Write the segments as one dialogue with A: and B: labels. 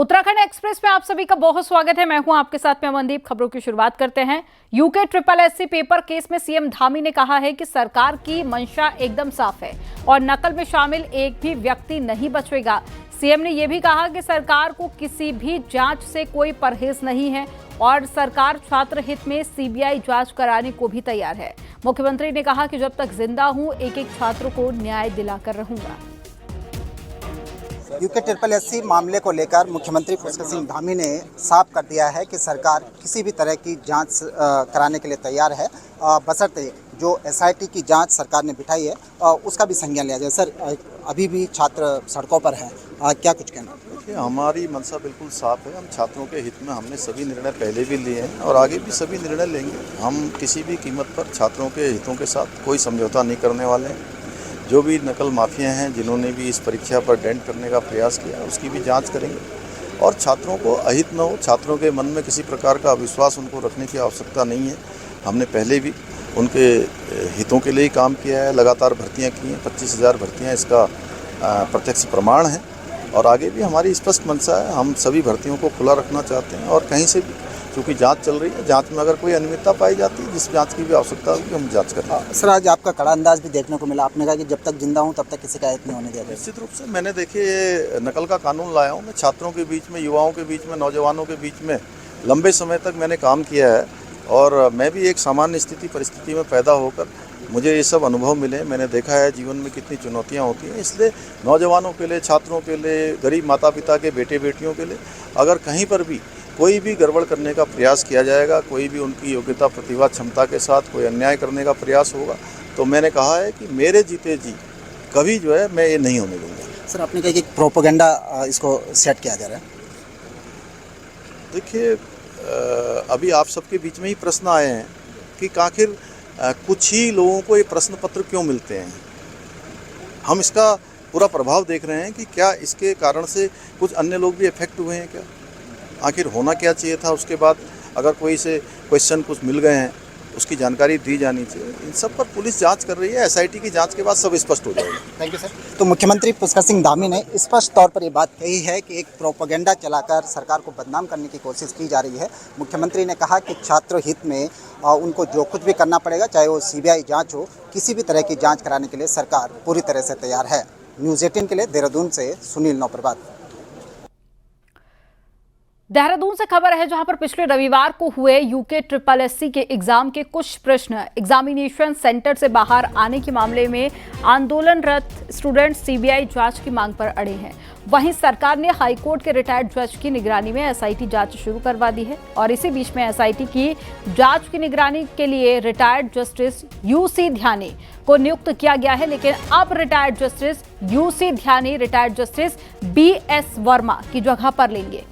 A: Uttarakhand express में आप सभी का बहुत स्वागत है। मैं हूं आपके साथ में अमनदीप। खबरों की शुरुआत करते हैं। UK triple SC paper case में सीएम धामी ने कहा है कि सरकार की मंशा एकदम साफ है और नकल में शामिल एक भी व्यक्ति नहीं बचेगा। सीएम ने यह भी कहा कि सरकार को किसी भी जांच से कोई परहेज नहीं है और सरकार छात्र हित में सीबीआई जांच कराने को भी तैयार है। मुख्यमंत्री ने कहा कि जब तक जिंदा हूं, एक एक छात्र को न्याय दिलाकर रहूंगा।
B: यूके ट्रिपल एससी मामले को लेकर मुख्यमंत्री पुष्कर सिंह धामी ने साफ कर दिया है कि सरकार किसी भी तरह की जांच कराने के लिए तैयार है, बशर्ते जो एसआईटी की जांच सरकार ने बिठाई है उसका भी संज्ञान लिया जाए। सर, अभी भी छात्र सड़कों पर हैं, क्या कुछ कहना?
C: देखिए, हमारी मंशा बिल्कुल साफ है। हम छात्रों के हित में हमने सभी निर्णय पहले भी लिए हैं और आगे भी सभी निर्णय लेंगे। हम किसी भी कीमत पर छात्रों के हितों के साथ कोई समझौता नहीं करने वाले हैं। जो भी नकल माफिया हैं, जिन्होंने भी इस परीक्षा पर डेंट करने का प्रयास किया, उसकी भी जांच करेंगे और छात्रों को अहित न हो, छात्रों के मन में किसी प्रकार का अविश्वास उनको रखने की आवश्यकता नहीं है। हमने पहले भी उनके हितों के लिए ही काम किया है, लगातार भर्तियां की हैं, 25,000 भर्तियां इसका प्रत्यक्ष प्रमाण है और आगे भी हमारी स्पष्ट मंशा है। हम सभी भर्तियों को खुला रखना चाहते हैं और कहीं से भी, क्योंकि जांच चल रही है, जांच में अगर कोई अनियमितता पाई जाती है, जिस जांच की भी आवश्यकता होगी, हम जांच करेंगे।
B: सर, आज आपका कड़ा अंदाज भी देखने को मिला। आपने कहा कि जब तक जिंदा हूं तब तक किसी का हित नहीं होने दिया।
C: निश्चित रूप से मैंने देखिए नकल का कानून लाया हूँ। मैं छात्रों के बीच में, युवाओं के बीच में, नौजवानों के बीच में लंबे समय तक मैंने काम किया है और मैं भी एक सामान्य परिस्थिति में पैदा होकर मुझे ये सब अनुभव मिले। मैंने देखा है जीवन में कितनी चुनौतियाँ होती हैं। इसलिए नौजवानों के लिए, छात्रों के लिए, गरीब माता पिता के बेटे बेटियों के लिए अगर कहीं पर भी कोई भी गड़बड़ करने का प्रयास किया जाएगा, कोई भी उनकी योग्यता, प्रतिभा, क्षमता के साथ कोई अन्याय करने का प्रयास होगा, तो मैंने कहा है कि मेरे जीते जी कभी जो है मैं ये नहीं होने दूंगा।
B: सर, आपने कहा कि प्रोपेगेंडा इसको सेट किया जा रहा है।
C: देखिए, अभी आप सबके बीच में ही प्रश्न आए हैं कि आखिर कुछ ही लोगों को ये प्रश्न पत्र क्यों मिलते हैं। हम इसका पूरा प्रभाव देख रहे हैं कि क्या इसके कारण से कुछ अन्य लोग भी इफेक्ट हुए हैं क्या, आखिर होना क्या चाहिए था। उसके बाद अगर कोई से क्वेश्चन कुछ मिल गए हैं, उसकी जानकारी दी जानी चाहिए। इन सब पर पुलिस जांच कर रही है। एसआईटी की जांच के बाद सब स्पष्ट हो जाएगा।
B: Thank you sir. तो मुख्यमंत्री पुष्कर सिंह धामी ने स्पष्ट तौर पर ये बात कही है कि एक प्रोपेगेंडा चलाकर सरकार को बदनाम करने की कोशिश की जा रही है। मुख्यमंत्री ने कहा कि छात्र हित में उनको जो कुछ भी करना पड़ेगा, चाहे वो सीबीआई जाँच हो, किसी भी तरह की जाँच कराने के लिए सरकार पूरी तरह से तैयार है। न्यूज़ 18 के लिए देहरादून से सुनील नौप्रभात।
A: देहरादून से खबर है, जहां पर पिछले रविवार को हुए यूके ट्रिपल एससी के एग्जाम के कुछ प्रश्न एग्जामिनेशन सेंटर से बाहर आने के मामले में आंदोलनरत स्टूडेंट सीबीआई जांच की मांग पर अड़े हैं। वहीं सरकार ने हाईकोर्ट के रिटायर्ड जज की निगरानी में एसआईटी जांच शुरू करवा दी है और इसी बीच में एसआईटी की जांच की निगरानी के लिए रिटायर्ड जस्टिस यूसी ध्यानी को नियुक्त किया गया है। लेकिन अब रिटायर्ड जस्टिस यूसी ध्यानी रिटायर्ड जस्टिस बीएस वर्मा की जगह पर लेंगे।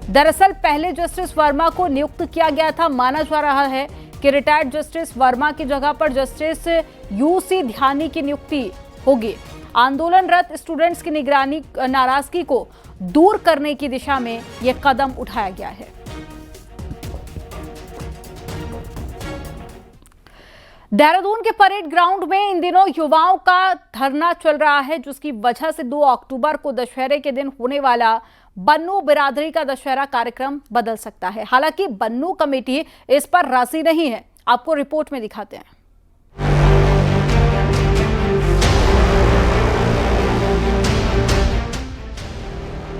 A: दरअसल पहले जस्टिस वर्मा को नियुक्त किया गया था। माना जा रहा है कि रिटायर्ड जस्टिस वर्मा की जगह पर जस्टिस यूसी ध्यानी की नियुक्ति होगी। आंदोलनरत स्टूडेंट्स की निगरानी, नाराजगी को दूर करने की दिशा में यह कदम उठाया गया है। देहरादून के परेड ग्राउंड में इन दिनों युवाओं का धरना चल रहा है, जिसकी वजह से 2 अक्टूबर को दशहरे के दिन होने वाला बन्नू बिरादरी का दशहरा कार्यक्रम बदल सकता है। हालांकि बन्नू कमेटी इस पर राजी नहीं है। आपको रिपोर्ट में दिखाते हैं।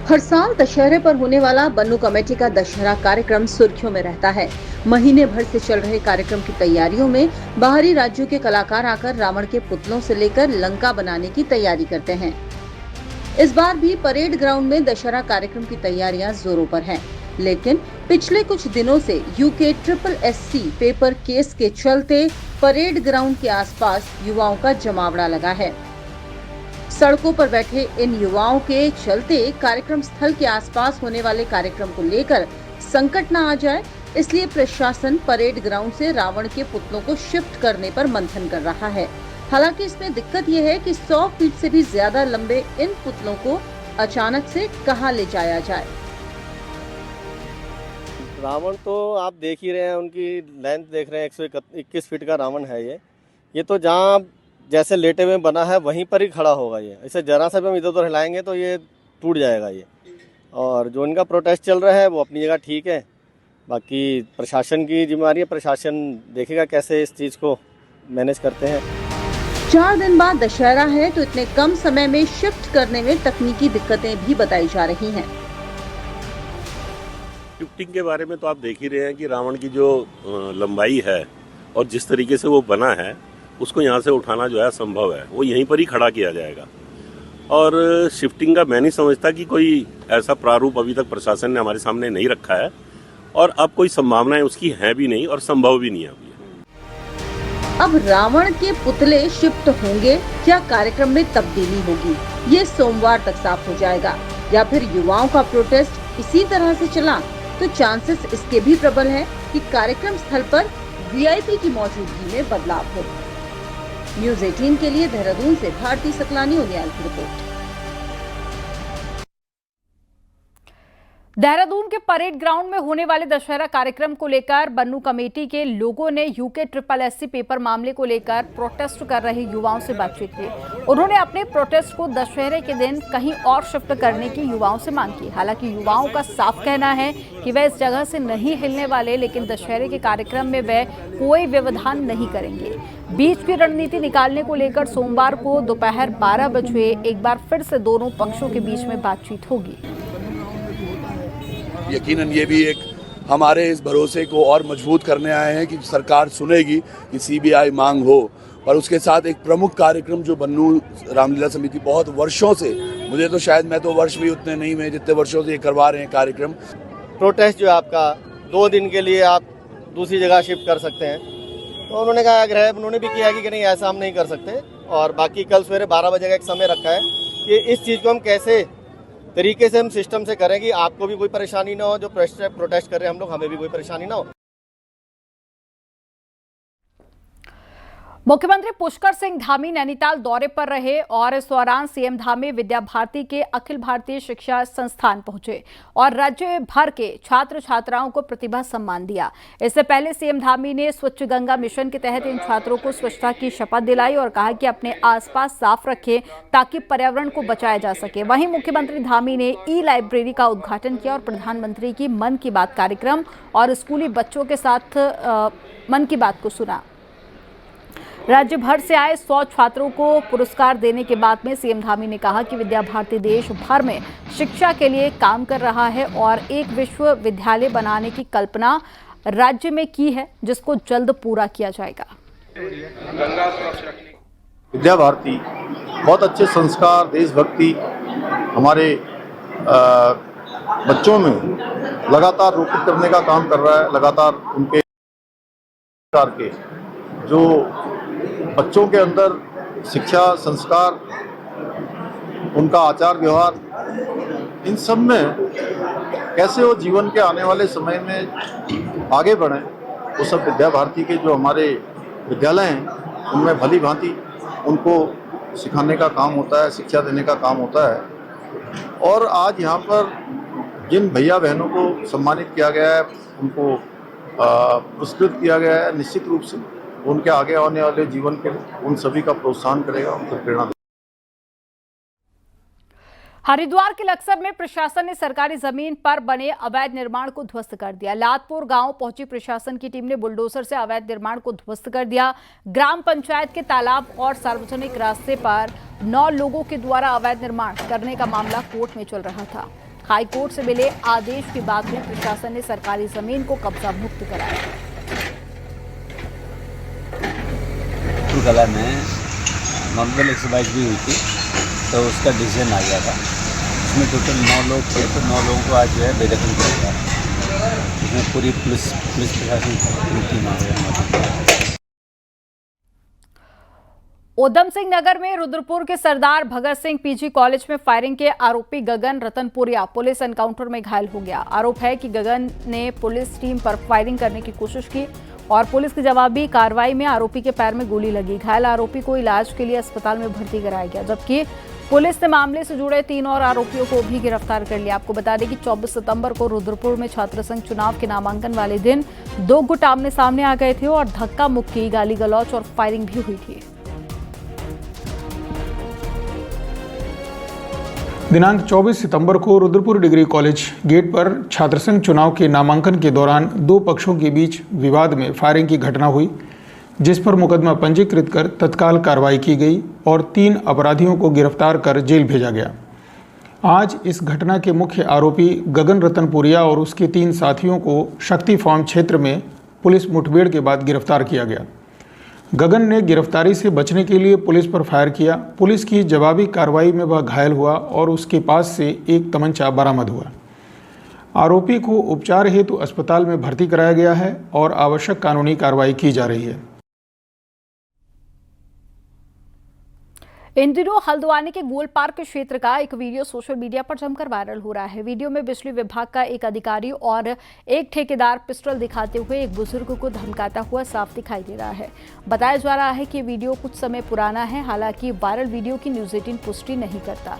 D: हर साल दशहरे पर होने वाला बन्नू कमेटी का दशहरा कार्यक्रम सुर्खियों में रहता है। महीने भर से चल रहे कार्यक्रम की तैयारियों में बाहरी राज्यों के कलाकार आकर रावण के पुतलों से लेकर लंका बनाने की तैयारी करते हैं। इस बार भी परेड ग्राउंड में दशहरा कार्यक्रम की तैयारियां जोरों पर हैं। लेकिन पिछले कुछ दिनों से UK triple SC paper case के चलते परेड ग्राउंड के आसपास युवाओं का जमावड़ा लगा है। सड़कों पर बैठे इन युवाओं के चलते कार्यक्रम स्थल के आसपास होने वाले कार्यक्रम को लेकर संकट न आ जाए, इसलिए प्रशासन परेड ग्राउंड से रावण के पुतलों को शिफ्ट करने पर मंथन कर रहा है। हालांकि इसमें दिक्कत यह है कि 100 फीट से भी ज्यादा लंबे इन पुतलों को अचानक से कहां ले जाया जाए।
E: रावण तो आप देख ही रहे हैं, उनकी लेंथ देख रहे हैं, 121 फीट का रावण है ये तो जहां जैसे लेटे में बना है वहीं पर ही खड़ा होगा। ये ऐसे जरा सा भी हम इधर उधर हिलाएंगे तो ये टूट जाएगा। और जो इनका प्रोटेस्ट चल रहा है वो अपनी जगह ठीक है, बाकी प्रशासन की जिम्मेदारी है, प्रशासन देखेगा कैसे इस चीज़ को मैनेज करते हैं।
D: 4 दिन बाद दशहरा है तो इतने कम समय में शिफ्ट करने में तकनीकी दिक्कतें भी बताई जा रही हैं।
F: शिफ्टिंग के बारे में तो आप देख ही रहे हैं कि रावण की जो लंबाई है और जिस तरीके से वो बना है उसको यहाँ से उठाना जो है असंभव है, वो यहीं पर ही खड़ा किया जाएगा। और शिफ्टिंग का मैं नहीं समझता कि कोई ऐसा प्रारूप अभी तक प्रशासन ने हमारे सामने नहीं रखा है, और अब कोई संभावनाएं उसकी हैं भी नहीं और संभव भी नहीं है अभी।
D: अब रावण के पुतले शिफ्ट होंगे या कार्यक्रम में तब्दीली होगी, ये सोमवार तक साफ हो जाएगा। या फिर युवाओं का प्रोटेस्ट इसी तरह से चला तो चांसेस इसके भी प्रबल है कि कार्यक्रम स्थल पर वीआईपी की मौजूदगी में बदलाव हो। न्यूज़ 18 के लिए देहरादून से भारती सकलानी उनियाल की रिपोर्ट।
A: देहरादून के परेड ग्राउंड में होने वाले दशहरा कार्यक्रम को लेकर बन्नू कमेटी के लोगों ने यूके SSSC पेपर मामले को लेकर प्रोटेस्ट कर रहे युवाओं से बातचीत की। उन्होंने अपने प्रोटेस्ट को दशहरे के दिन कहीं और शिफ्ट करने की युवाओं से मांग की। हालांकि युवाओं का साफ कहना है कि वे इस जगह से नहीं हिलने वाले, लेकिन दशहरे के कार्यक्रम में वे कोई व्यवधान नहीं करेंगे। बीच की रणनीति निकालने को लेकर सोमवार को दोपहर 12 बजे एक बार फिर से दोनों पक्षों के बीच में बातचीत होगी।
G: यकीनन ये भी एक हमारे इस भरोसे को और मजबूत करने आए हैं कि सरकार सुनेगी कि सीबीआई मांग हो। और उसके साथ एक प्रमुख कार्यक्रम जो बन्नू रामलीला समिति बहुत वर्षों से, मुझे तो शायद मैं तो वर्ष भी उतने नहीं हुए जितने वर्षों से ये करवा रहे हैं कार्यक्रम।
E: प्रोटेस्ट जो है आपका 2 दिन के लिए आप दूसरी जगह शिफ्ट कर सकते हैं, तो उन्होंने कहा आग्रह उन्होंने भी किया कि नहीं ऐसा हम नहीं कर सकते। और बाकी कल सवेरे 12 बजे का एक समय रखा है कि इस चीज़ को हम कैसे तरीके से हम सिस्टम से करें कि आपको भी कोई परेशानी ना हो, जो प्रोटेस्ट कर रहे हैं हम लोग, हमें भी कोई परेशानी ना हो।
A: मुख्यमंत्री पुष्कर सिंह धामी नैनीताल दौरे पर रहे और इस दौरान सीएम धामी विद्या भारती के अखिल भारतीय शिक्षा संस्थान पहुंचे और राज्य भर के छात्र छात्राओं को प्रतिभा सम्मान दिया। इससे पहले सीएम धामी ने स्वच्छ गंगा मिशन के तहत इन छात्रों को स्वच्छता की शपथ दिलाई और कहा कि अपने आसपास साफ रखें ताकि पर्यावरण को बचाया जा सके। वहीं मुख्यमंत्री धामी ने ई-लाइब्रेरी का उद्घाटन किया और प्रधानमंत्री की मन की बात कार्यक्रम और स्कूली बच्चों के साथ मन की बात को सुना। राज्य भर से आए 100 छात्रों को पुरस्कार देने के बाद में सीएम धामी ने कहा कि विद्या भारती देश भर में शिक्षा के लिए काम कर रहा है और एक विश्वविद्यालय बनाने की कल्पना राज्य में की है, जिसको जल्द पूरा किया जाएगा।
H: विद्या भारती बहुत अच्छे संस्कार, देशभक्ति हमारे बच्चों में लगातार रोपित करने का काम कर रहा है। लगातार उनके के जो बच्चों के अंदर शिक्षा, संस्कार, उनका आचार व्यवहार, इन सब में कैसे वो जीवन के आने वाले समय में आगे बढ़ें, वो सब विद्या भारती के जो हमारे विद्यालय हैं उनमें भली भांति उनको सिखाने का काम होता है, शिक्षा देने का काम होता है। और आज यहाँ पर जिन भैया बहनों को सम्मानित किया गया है, उनको पुरस्कृत किया गया है, निश्चित रूप से उनके आगे आने वाले जीवन के उन सभी का प्रोत्साहन करेगा, उनको प्रेरणा देगा।
A: हरिद्वार के लक्सर में प्रशासन ने सरकारी जमीन पर बने अवैध निर्माण को ध्वस्त कर दिया। लातपुर गांव पहुंची प्रशासन की टीम ने बुलडोजर से अवैध निर्माण को ध्वस्त कर दिया। ग्राम पंचायत के तालाब और सार्वजनिक रास्ते पर 9 लोगों के द्वारा अवैध निर्माण करने का मामला कोर्ट में चल रहा था। हाई कोर्ट से मिले आदेश के बाद में प्रशासन ने सरकारी जमीन को कब्जा मुक्त कराया।
I: कला में नॉर्मल एक्सरसाइज भी हुई थी, तो उसका डिसीजन आ गया था। उसमें टोटल 9 लोग थे, तो 9 लोगों को आज जो है बेदखल किया गया। इसमें पूरी पुलिस प्रशासन की टीम आ गई।
A: उधम सिंह नगर में रुद्रपुर के सरदार भगत सिंह पीजी कॉलेज में फायरिंग के आरोपी गगन रतनपुरिया पुलिस एनकाउंटर में घायल हो गया। आरोप है कि गगन ने पुलिस टीम पर फायरिंग करने की कोशिश की और पुलिस की जवाबी कार्रवाई में आरोपी के पैर में गोली लगी। घायल आरोपी को इलाज के लिए अस्पताल में भर्ती कराया गया, जबकि पुलिस ने मामले से जुड़े 3 और आरोपियों को भी गिरफ्तार कर लिया। आपको बता दें कि 24 सितंबर को रुद्रपुर में छात्र संघ चुनाव के नामांकन वाले दिन 2 गुट आमने सामने आ गए थे और धक्का मुक्की, गाली गलौच और फायरिंग भी हुई थी।
J: दिनांक 24 सितंबर को रुद्रपुर डिग्री कॉलेज गेट पर छात्रसंघ चुनाव के नामांकन के दौरान दो पक्षों के बीच विवाद में फायरिंग की घटना हुई, जिस पर मुकदमा पंजीकृत कर तत्काल कार्रवाई की गई और 3 अपराधियों को गिरफ्तार कर जेल भेजा गया। आज इस घटना के मुख्य आरोपी गगन रतनपुरिया और उसके 3 साथियों को शक्ति फार्म क्षेत्र में पुलिस मुठभेड़ के बाद गिरफ्तार किया गया। गगन ने गिरफ्तारी से बचने के लिए पुलिस पर फायर किया। पुलिस की जवाबी कार्रवाई में वह घायल हुआ और उसके पास से एक तमंचा बरामद हुआ। आरोपी को उपचार हेतु अस्पताल में भर्ती कराया गया है और आवश्यक कानूनी कार्रवाई की जा रही है।
A: इन दिनों हल्द्वानी के गोल पार्क क्षेत्र का एक वीडियो सोशल मीडिया पर जमकर वायरल हो रहा है। वीडियो में बिजली विभाग का एक अधिकारी और एक ठेकेदार पिस्टल दिखाते हुए एक बुजुर्ग को धमकाता हुआ साफ दिखाई दे रहा है। बताया जा रहा है कि वीडियो कुछ समय पुराना है, हालांकि वायरल वीडियो की न्यूज़ 18 पुष्टि नहीं करता।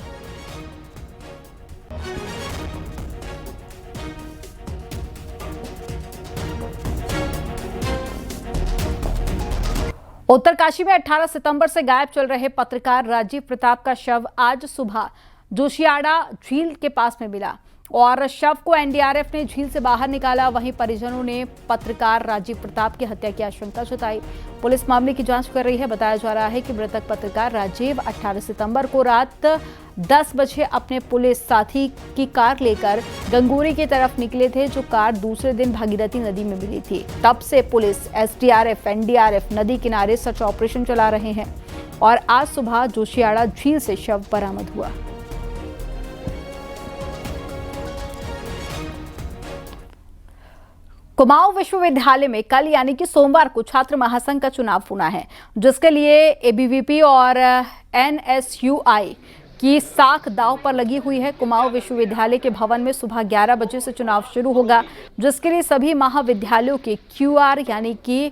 A: उत्तरकाशी में 18 सितंबर से गायब चल रहे पत्रकार राजीव प्रताप का शव आज सुबह जोशियाड़ा झील के पास में मिला और शव को एनडीआरएफ ने झील से बाहर निकाला। वहीं परिजनों ने पत्रकार राजीव प्रताप की हत्या की आशंका जताई। पुलिस मामले की जांच कर रही है। बताया जा रहा है कि मृतक पत्रकार राजीव 18 सितंबर को रात 10 बजे अपने पुलिस साथी की कार लेकर गंगोरी की तरफ निकले थे, जो कार दूसरे दिन भागीरथी नदी में मिली थी। तब से पुलिस, एसडीआरएफ, एनडीआरएफ नदी किनारे सर्च ऑपरेशन चला रहे हैं और आज सुबह जोशियाड़ा झील से शव बरामद हुआ। कुमाऊं विश्वविद्यालय में कल यानी कि सोमवार को छात्र महासंघ का चुनाव होना है, जिसके लिए एबीवीपी और एनएसयूआई की साख दांव पर लगी हुई है। कुमाऊं विश्वविद्यालय के भवन में सुबह 11 बजे से चुनाव शुरू होगा, जिसके लिए सभी महाविद्यालयों के क्यूआर यानी कि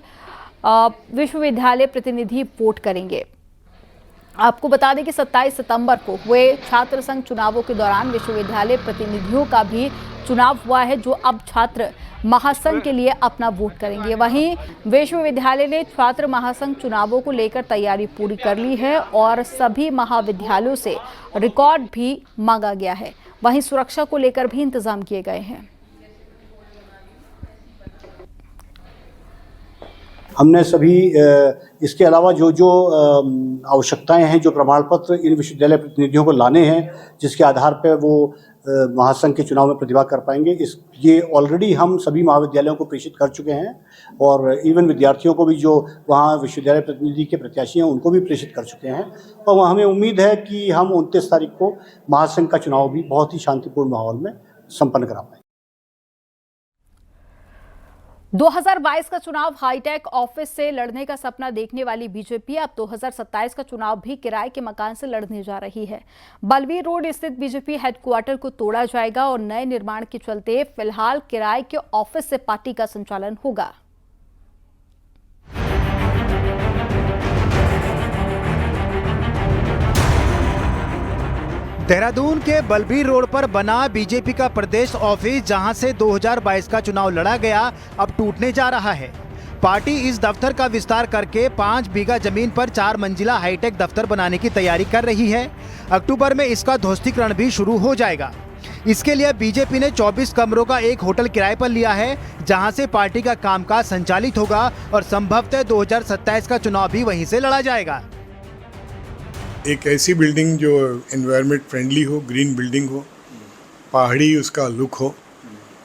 A: विश्वविद्यालय प्रतिनिधि वोट करेंगे। आपको बता दें कि 27 सितंबर को हुए छात्र संघ चुनावों के दौरान विश्वविद्यालय प्रतिनिधियों का भी चुनाव हुआ है, जो अब छात्र महासंघ के लिए अपना वोट करेंगे। वहीं विश्वविद्यालय ने छात्र महासंघ चुनावों को लेकर तैयारी पूरी कर ली है और सभी महाविद्यालयों से रिकॉर्ड भी मांगा गया है। वहीं सुरक्षा को लेकर भी इंतजाम किए गए हैं।
K: हमने सभी इसके अलावा जो आवश्यकताएं हैं, जो प्रमाण पत्र इन विश्वविद्यालय प्रतिनिधियों को लाने हैं, जिसके आधार पर वो महासंघ के चुनाव में प्रतिभा कर पाएंगे, ये ऑलरेडी हम सभी महाविद्यालयों को प्रेषित कर चुके हैं और इवन विद्यार्थियों को भी जो वहाँ विश्वविद्यालय प्रतिनिधि के प्रत्याशी हैं उनको भी प्रेषित कर चुके हैं। और हमें उम्मीद है कि हम 29 तारीख को महासंघ का चुनाव भी बहुत ही शांतिपूर्ण माहौल में संपन्न करा पाएंगे।
A: 2022 का चुनाव हाईटेक ऑफिस से लड़ने का सपना देखने वाली बीजेपी अब 2027 का चुनाव भी किराए के मकान से लड़ने जा रही है। बलवीर रोड स्थित बीजेपी हेडक्वार्टर को तोड़ा जाएगा और नए निर्माण के चलते फिलहाल किराए के ऑफिस से पार्टी का संचालन होगा।
L: देहरादून के बलबीर रोड पर बना बीजेपी का प्रदेश ऑफिस, जहां से 2022 का चुनाव लड़ा गया, अब टूटने जा रहा है। पार्टी इस दफ्तर का विस्तार करके 5 बीघा जमीन पर 4 मंजिला हाईटेक दफ्तर बनाने की तैयारी कर रही है। अक्टूबर में इसका ध्वस्तीकरण भी शुरू हो जाएगा। इसके लिए बीजेपी ने 24 कमरों का एक होटल किराए पर लिया है, जहां से पार्टी का कामकाज संचालित होगा और संभवतः 2027 का चुनाव भी वहीं से लड़ा जाएगा।
M: एक ऐसी बिल्डिंग जो एनवायरनमेंट फ्रेंडली हो, ग्रीन बिल्डिंग हो, पहाड़ी उसका लुक हो,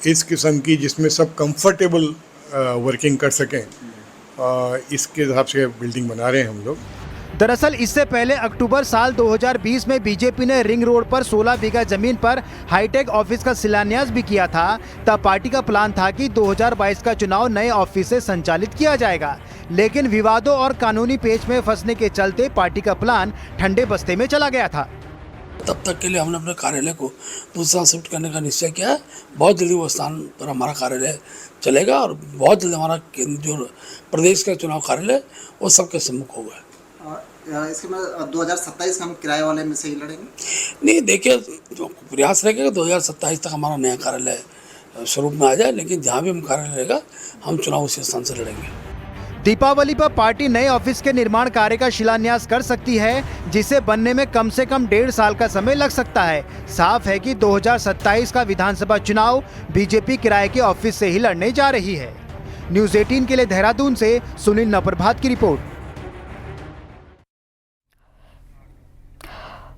M: इस किस्म की जिसमें सब कंफर्टेबल वर्किंग कर सकें, इसके हिसाब से बिल्डिंग बना रहे हैं हम लोग।
L: दरअसल इससे पहले अक्टूबर साल 2020 में बीजेपी ने रिंग रोड पर 16 बीघा जमीन पर हाईटेक ऑफिस का शिलान्यास भी किया था। तब पार्टी का प्लान था कि 2022 का चुनाव नए ऑफिस से संचालित किया जाएगा, लेकिन विवादों और कानूनी पेच में फंसने के चलते पार्टी का प्लान ठंडे बस्ते में चला गया था।
N: तब तक के लिए हमने अपने कार्यालय को दूसरा शिफ्ट करने का निश्चय किया है। बहुत जल्दी वो स्थान पर हमारा कार्यालय चलेगा और बहुत जल्दी हमारा जो प्रदेश का चुनाव कार्यालय वो सबके सम्मुख होगा।
B: इसके बाद 2027 में हम किराए वाले में से ही लड़ेंगे?
N: नहीं, देखिए, जो प्रयास रहेगा 2027 तक हमारा नया कार्यालय स्वरूप में आ जाए, लेकिन जहाँ भी हम कार्यालय रहेगा हम चुनाव उसी स्थान से लड़ेंगे।
L: दीपावली पर पार्टी नए ऑफिस के निर्माण कार्य का शिलान्यास कर सकती है, जिसे बनने में कम से कम 1.5 साल का समय लग सकता है। साफ है कि 2027 का विधानसभा चुनाव बीजेपी किराए के ऑफिस से ही लड़ने जा रही है। न्यूज़ 18 के लिए देहरादून से सुनील नवप्रभात की रिपोर्ट।